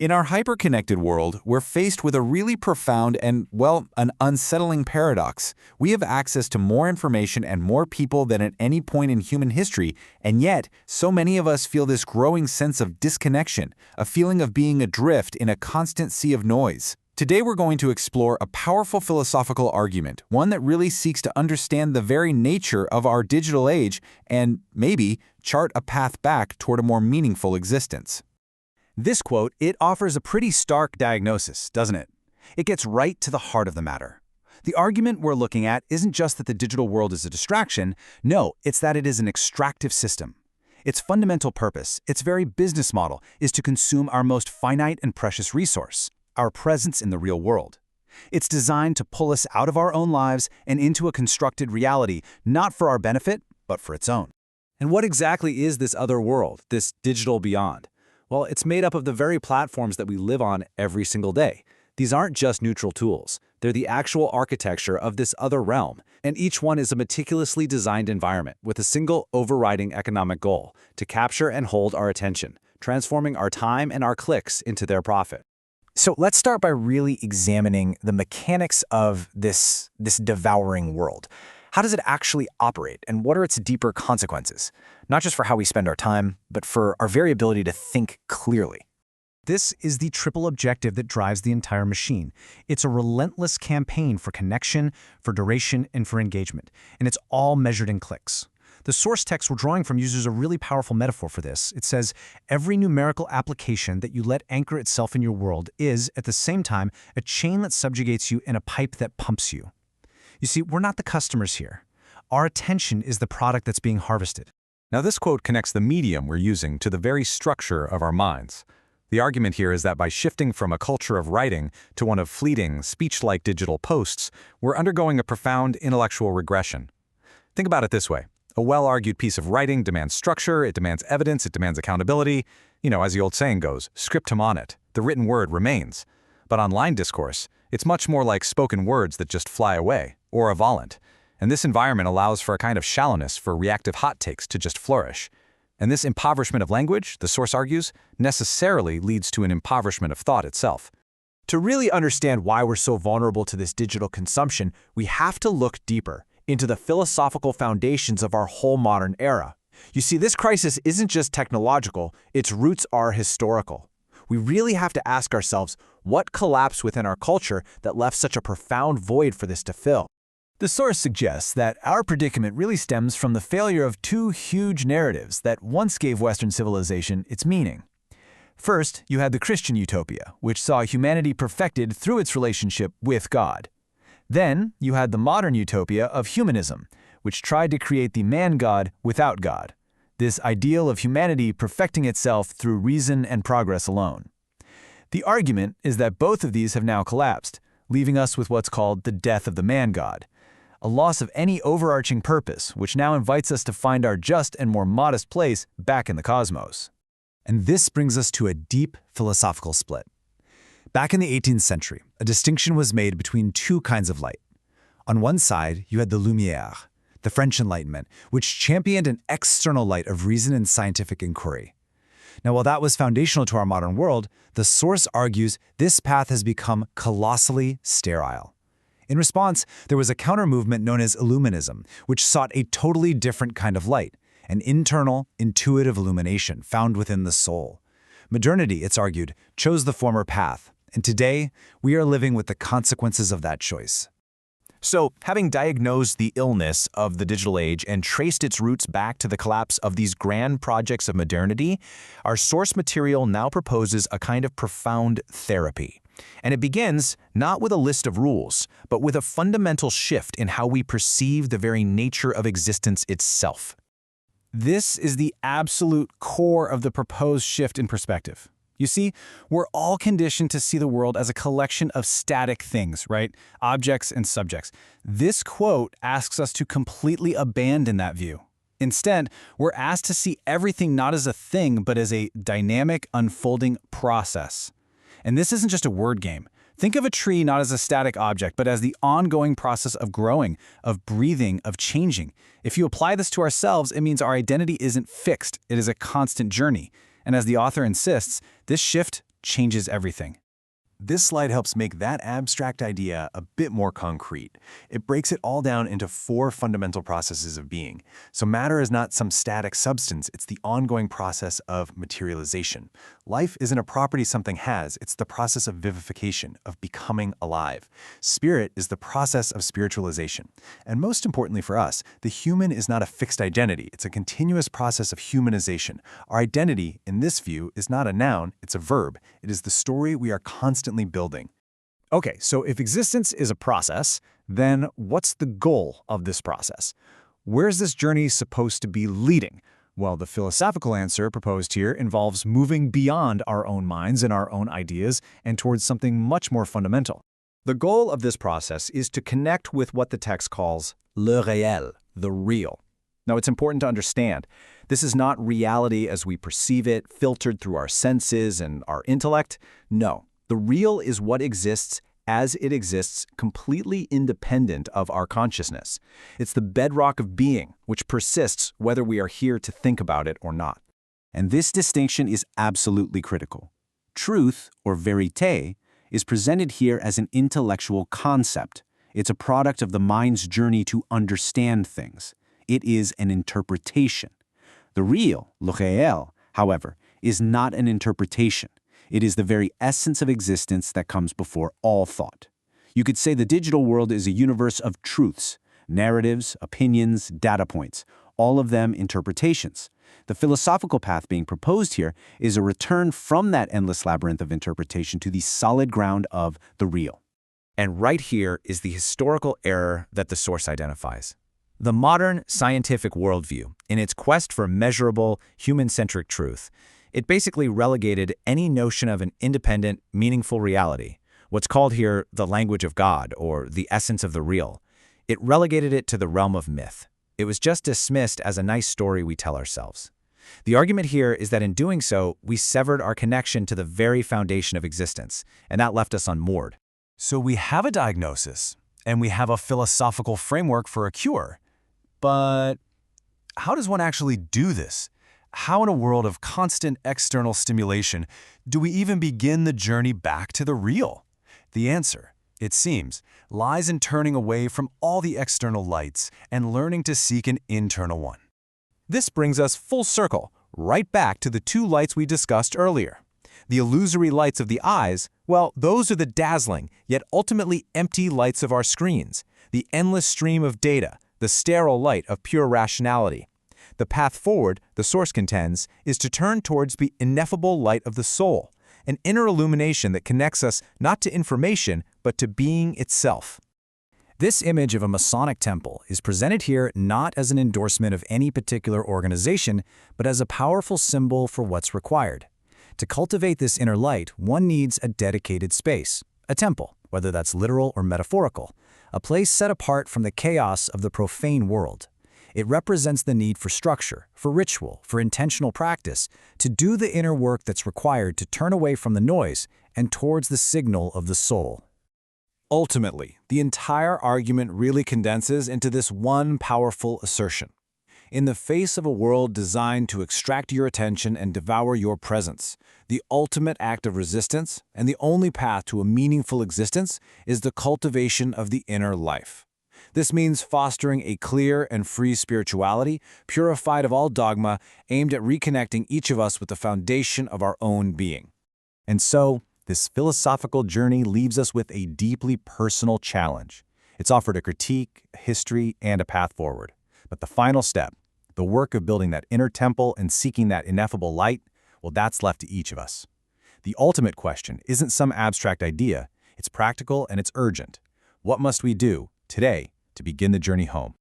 In our hyper-connected world, we're faced with a really profound and, well, an unsettling paradox. We have access to more information and more people than at any point in human history, and yet, so many of us feel this growing sense of disconnection, a feeling of being adrift in a constant sea of noise. Today we're going to explore a powerful philosophical argument, one that really seeks to understand the very nature of our digital age and, maybe, chart a path back toward a more meaningful existence. This quote, it offers a pretty stark diagnosis, doesn't it? It gets right to the heart of the matter. The argument we're looking at isn't just that the digital world is a distraction. No, it's that it is an extractive system. Its fundamental purpose, its very business model, is to consume our most finite and precious resource, our presence in the real world. It's designed to pull us out of our own lives and into a constructed reality, not for our benefit, but for its own. And what exactly is this other world, this digital beyond? Well, it's made up of the very platforms that we live on every single day. These aren't just neutral tools. They're the actual architecture of this other realm, and each one is a meticulously designed environment with a single overriding economic goal: to capture and hold our attention, transforming our time and our clicks into their profit. So let's start by really examining the mechanics of this devouring world. How does it actually operate, and what are its deeper consequences? Not just for how we spend our time, but for our very ability to think clearly. This is the triple objective that drives the entire machine. It's a relentless campaign for connection, for duration, and for engagement, and it's all measured in clicks. The source text we're drawing from uses a really powerful metaphor for this. It says, every numerical application that you let anchor itself in your world is, at the same time, a chain that subjugates you and a pipe that pumps you. You see, we're not the customers here. Our attention is the product that's being harvested. Now, this quote connects the medium we're using to the very structure of our minds. The argument here is that by shifting from a culture of writing to one of fleeting, speech-like digital posts, we're undergoing a profound intellectual regression. Think about it this way. A well-argued piece of writing demands structure, it demands evidence, it demands accountability. You know, as the old saying goes, scriptum onet, the written word remains. But online discourse, it's much more like spoken words that just fly away, or a volant. And this environment allows for a kind of shallowness for reactive hot takes to just flourish. And this impoverishment of language, the source argues, necessarily leads to an impoverishment of thought itself. To really understand why we're so vulnerable to this digital consumption, we have to look deeper into the philosophical foundations of our whole modern era. You see, this crisis isn't just technological, its roots are historical. We really have to ask ourselves, what collapsed within our culture that left such a profound void for this to fill? The source suggests that our predicament really stems from the failure of two huge narratives that once gave Western civilization its meaning. First, you had the Christian utopia, which saw humanity perfected through its relationship with God. Then, you had the modern utopia of humanism, which tried to create the man-God without God, this ideal of humanity perfecting itself through reason and progress alone. The argument is that both of these have now collapsed, leaving us with what's called the death of the man-God, a loss of any overarching purpose, which now invites us to find our just and more modest place back in the cosmos. And this brings us to a deep philosophical split. Back in the 18th century, a distinction was made between two kinds of light. On one side, you had the Lumière, the French Enlightenment, which championed an external light of reason and scientific inquiry. Now, while that was foundational to our modern world, the source argues this path has become colossally sterile. In response, there was a counter-movement known as Illuminism, which sought a totally different kind of light, an internal, intuitive illumination found within the soul. Modernity, it's argued, chose the former path, and today, we are living with the consequences of that choice. So, having diagnosed the illness of the digital age and traced its roots back to the collapse of these grand projects of modernity, our source material now proposes a kind of profound therapy. And it begins not with a list of rules, but with a fundamental shift in how we perceive the very nature of existence itself. This is the absolute core of the proposed shift in perspective. You see, we're all conditioned to see the world as a collection of static things, right? Objects and subjects. This quote asks us to completely abandon that view. Instead, we're asked to see everything not as a thing, but as a dynamic, unfolding process. And this isn't just a word game. Think of a tree not as a static object, but as the ongoing process of growing, of breathing, of changing. If you apply this to ourselves, it means our identity isn't fixed. It is a constant journey. And as the author insists, this shift changes everything. This slide helps make that abstract idea a bit more concrete. It breaks it all down into 4 fundamental processes of being. So matter is not some static substance, it's the ongoing process of materialization. Life isn't a property something has, it's the process of vivification, of becoming alive. Spirit is the process of spiritualization. And most importantly for us, the human is not a fixed identity, it's a continuous process of humanization. Our identity, in this view, is not a noun, it's a verb. It is the story we are constantly building. Okay, so if existence is a process, then what's the goal of this process? Where's this journey supposed to be leading? Well, the philosophical answer proposed here involves moving beyond our own minds and our own ideas and towards something much more fundamental. The goal of this process is to connect with what the text calls le réel, the real. Now, it's important to understand, this is not reality as we perceive it, filtered through our senses and our intellect. No. The real is what exists as it exists, completely independent of our consciousness. It's the bedrock of being, which persists whether we are here to think about it or not. And this distinction is absolutely critical. Truth, or vérité, is presented here as an intellectual concept. It's a product of the mind's journey to understand things. It is an interpretation. The real, le réel, however, is not an interpretation. It is the very essence of existence that comes before all thought. You could say the digital world is a universe of truths, narratives, opinions, data points, all of them interpretations. The philosophical path being proposed here is a return from that endless labyrinth of interpretation to the solid ground of the real. And right here is the historical error that the source identifies. The modern scientific worldview, in its quest for measurable, human-centric truth, it basically relegated any notion of an independent, meaningful reality, what's called here the language of God, or the essence of the real. It relegated it to the realm of myth. It was just dismissed as a nice story we tell ourselves. The argument here is that in doing so, we severed our connection to the very foundation of existence, and that left us unmoored. So we have a diagnosis, and we have a philosophical framework for a cure. But how does one actually do this? How in a world of constant external stimulation do we even begin the journey back to the real? The answer, it seems, lies in turning away from all the external lights and learning to seek an internal one. This brings us full circle, right back to the 2 lights we discussed earlier. The illusory lights of the eyes, well, those are the dazzling, yet ultimately empty lights of our screens, the endless stream of data, the sterile light of pure rationality. The path forward, the source contends, is to turn towards the ineffable light of the soul, an inner illumination that connects us not to information, but to being itself. This image of a Masonic temple is presented here not as an endorsement of any particular organization, but as a powerful symbol for what's required. To cultivate this inner light, one needs a dedicated space, a temple, whether that's literal or metaphorical, a place set apart from the chaos of the profane world. It represents the need for structure, for ritual, for intentional practice, to do the inner work that's required to turn away from the noise and towards the signal of the soul. Ultimately, the entire argument really condenses into this one powerful assertion. In the face of a world designed to extract your attention and devour your presence, the ultimate act of resistance and the only path to a meaningful existence is the cultivation of the inner life. This means fostering a clear and free spirituality, purified of all dogma, aimed at reconnecting each of us with the foundation of our own being. And so, this philosophical journey leaves us with a deeply personal challenge. It's offered a critique, a history, and a path forward. But the final step, the work of building that inner temple and seeking that ineffable light, well, that's left to each of us. The ultimate question isn't some abstract idea, it's practical and it's urgent. What must we do, today, to begin the journey home?